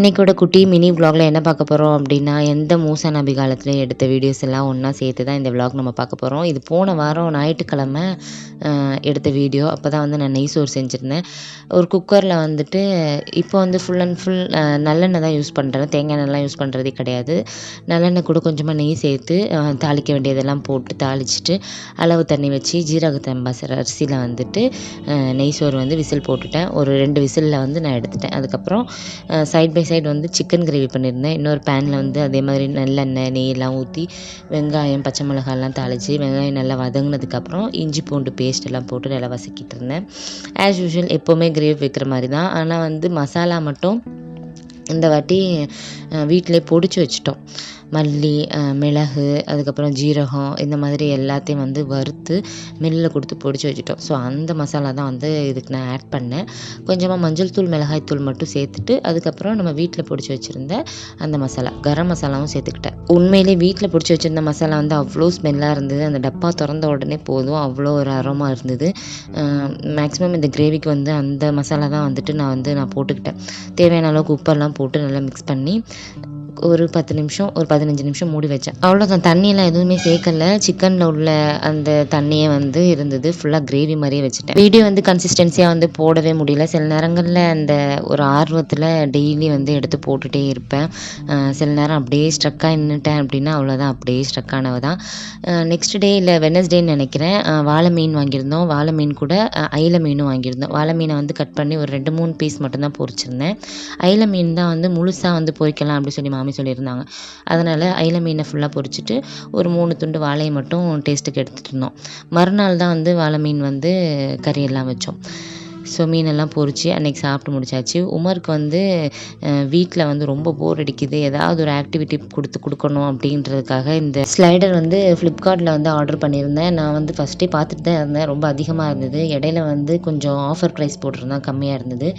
இன்றைக்கோட குட்டி மினி விலாகில் என்ன பார்க்க போகிறோம் அப்படின்னா, எந்த மூசா நபி காலத்தில் எடுத்த வீடியோஸ் எல்லாம் ஒன்றா சேர்த்து தான் இந்த விலாக் நம்ம பார்க்க போகிறோம். இது போன வாரம் ஞாயிற்றுக்கிழமை எடுத்த வீடியோ. அப்போ தான் வந்து நான் நெய் சோறு செஞ்சுருந்தேன். ஒரு குக்கரில் வந்துட்டு இப்போ வந்து ஃபுல் அண்ட் ஃபுல் நல்லெண்ணெய் தான் யூஸ் பண்ணுறேன். தேங்காய் எண்ணெய்லாம் யூஸ் பண்ணுறதே கிடையாது. நல்லெண்ணெய் கூட கொஞ்சமாக நெய் சேர்த்து தாளிக்க வேண்டியதெல்லாம் போட்டு தாளிச்சிட்டு அளவு தண்ணி வச்சு ஜீரகத்தம்பா அரிசியில் வந்துட்டு நெய் சோறு வந்து விசில் போட்டுட்டேன். ஒரு 2 விசிலில் வந்து நான் எடுத்துட்டேன். அதுக்கப்புறம் சைட் பை சைடு வந்து சிக்கன் கிரேவி பண்ணியிருந்தேன். இன்னொரு பேனில் வந்து அதே மாதிரி நல்லெண்ணெய் நெய்யெல்லாம் ஊற்றி வெங்காயம் பச்சை மிளகாய்லாம் தாளித்து வெங்காயம் நல்லா வதங்கினதுக்கப்புறம் இஞ்சி பூண்டு பேஸ்ட் எல்லாம் போட்டு நல்லா வதக்கிட்டு இருந்தேன். ஆஸ் யூஷுவல் எப்போவுமே கிரேவி வைக்கிற மாதிரி தான். ஆனால் வந்து மசாலா மட்டும் இந்த வாட்டி வீட்டிலே பொடிச்சு வச்சுட்டோம். மல்லி, மிளகு, அதுக்கப்புறம் ஜீரகம் இந்த மாதிரி எல்லாத்தையும் வந்து வறுத்து மில்லில் கொடுத்து பொடிச்சு வச்சுட்டோம். ஸோ அந்த மசாலா தான் வந்து இதுக்கு நான் ஆட் பண்ணேன். கொஞ்சமாக மஞ்சள் தூள் மிளகாய் தூள் மட்டும் சேர்த்துட்டு அதுக்கப்புறம் நம்ம வீட்டில் பொடிச்சு வச்சுருந்த அந்த மசாலா கரம் மசாலாவும் சேர்த்துக்கிட்டேன். உண்மையிலே வீட்டில் பொடிச்சு வச்சுருந்த மசாலா வந்து அவ்வளோ ஸ்மெல்லாக இருந்தது. அந்த டப்பா திறந்த உடனே போதும் அவ்வளோ ஒரு அரோமா இருந்தது. மேக்ஸிமம் இந்த கிரேவிக்கு வந்து அந்த மசாலா தான் வந்துட்டு நான் போட்டுக்கிட்டேன். தேவையான அளவுக்கு உப்பெல்லாம் போட்டு நல்லா மிக்ஸ் பண்ணி ஒரு 10 நிமிஷம் ஒரு 15 நிமிஷம் மூடி வச்சேன். அவ்வளோதான். தண்ணியெல்லாம் எதுவுமே சேர்க்கல. சிக்கனில் உள்ள அந்த தண்ணியே வந்து இருந்தது. ஃபுல்லாக கிரேவி மாதிரியே வச்சுட்டேன். வீடியோ வந்து கன்சிஸ்டன்சியாக வந்து போடவே முடியல. சில நேரங்களில் அந்த ஒரு ஆர்வத்தில் டெய்லி வந்து எடுத்து போட்டுகிட்டே இருப்பேன். சில நேரம் அப்படியே ஸ்ட்ரக்காக நின்றுட்டேன் அப்படின்னா அவ்வளோதான், அப்படியே ஸ்ட்ரக் ஆனவ தான். நெக்ஸ்ட் டே இல்லை வெட்னஸ்டேன்னு நினைக்கிறேன், வாழை மீன் வாங்கியிருந்தோம். வாழை மீன் கூட அயில மீனும் வாங்கியிருந்தோம். வாழை மீனை வந்து கட் பண்ணி ஒரு 2-3 பீஸ் மட்டும்தான் பொரிச்சிருந்தேன். அயில மீன் தான் வந்து முழுசாக வந்து பொரிக்கலாம் அப்படின்னு சொல்லி மாமி சொல்லியிருந்தாங்க. அதனால் அயில மீனை ஃபுல்லாக பொரிச்சிட்டு ஒரு 3 துண்டு வாழையை மட்டும் டேஸ்ட்டுக்கு எடுத்துகிட்டு இருந்தோம். மறுநாள் தான் வந்து வாழை மீன் வந்து கறியெல்லாம் வச்சோம். ஸோ மீனெல்லாம் பொரித்து அன்றைக்கி சாப்பிட்டு முடிச்சாச்சு. உமருக்கு வந்து வீட்டில் வந்து ரொம்ப போர் அடிக்குது, ஏதாவது ஒரு ஆக்டிவிட்டி கொடுக்கணும் அப்படின்றதுக்காக இந்த ஸ்லைடர் வந்து ஃப்ளிப்கார்ட்டில் வந்து ஆர்டர் பண்ணியிருந்தேன். நான் வந்து ஃபஸ்ட்டே பார்த்துட்டு தான் இருந்தேன். ரொம்ப அதிகமாக இருந்தது. இடையில வந்து கொஞ்சம் ஆஃபர் ப்ரைஸ் போட்டிருந்தான், கம்மியாக இருந்தது.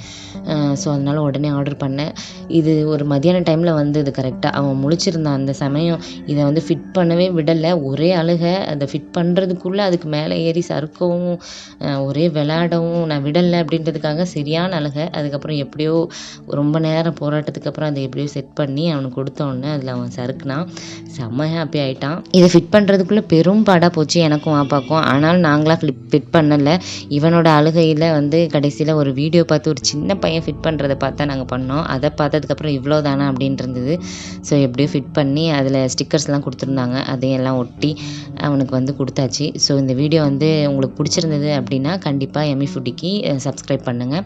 ஸோ அதனால் உடனே ஆர்டர் பண்ணேன். இது ஒரு மதியான டைமில் வந்து இது கரெக்டாக அவன் முழிச்சிருந்தான் அந்த சமயம். இதை வந்து ஃபிட் பண்ணவே விடலை. ஒரே அழுகை. அதை ஃபிட் பண்ணுறதுக்குள்ளே அதுக்கு மேலே ஏறி சறுக்கவும் ஒரே விளையாடவும் நான் விடலை அப்படின்றதுக்காக சரியான அழுகை. அதுக்கப்புறம் எப்படியோ ரொம்ப நேரம் போராட்டத்துக்கு அப்புறம் அதை எப்படியோ செட் பண்ணி அவனுக்கு கொடுத்தோன்னே அதில் அவன் சறுக்குனான். செம்ம ஹாப்பி ஆகிட்டான். இதை ஃபிட் பண்ணுறதுக்குள்ளே பெரும் பாடாக போச்சு எனக்கும் வாப்பாக்கும். ஆனாலும் நாங்களாம் ஃபிட் பண்ணலை. இவனோட அழுகையில் வந்து கடைசியில் ஒரு வீடியோ பார்த்து ஒரு சின்ன பையன் ஃபிட் பண்ணுறதை பார்த்தா நாங்கள் பண்ணோம். அதை பார்த்ததுக்கப்புறம் இவ்வளோ தானே அப்படின்ட்டு இருந்தது. ஸோ எப்படியோ ஃபிட் பண்ணி அதில் ஸ்டிக்கர்ஸ்லாம் கொடுத்துருந்தாங்க. அதையெல்லாம் ஒட்டி அவனுக்கு வந்து கொடுத்தாச்சு. ஸோ இந்த வீடியோ வந்து உங்களுக்கு பிடிச்சிருந்தது அப்படின்னா கண்டிப்பாக எம்மி ஃபுட்டிக்கு சப்ஸ்கிரைப் பண்ணுங்கள்.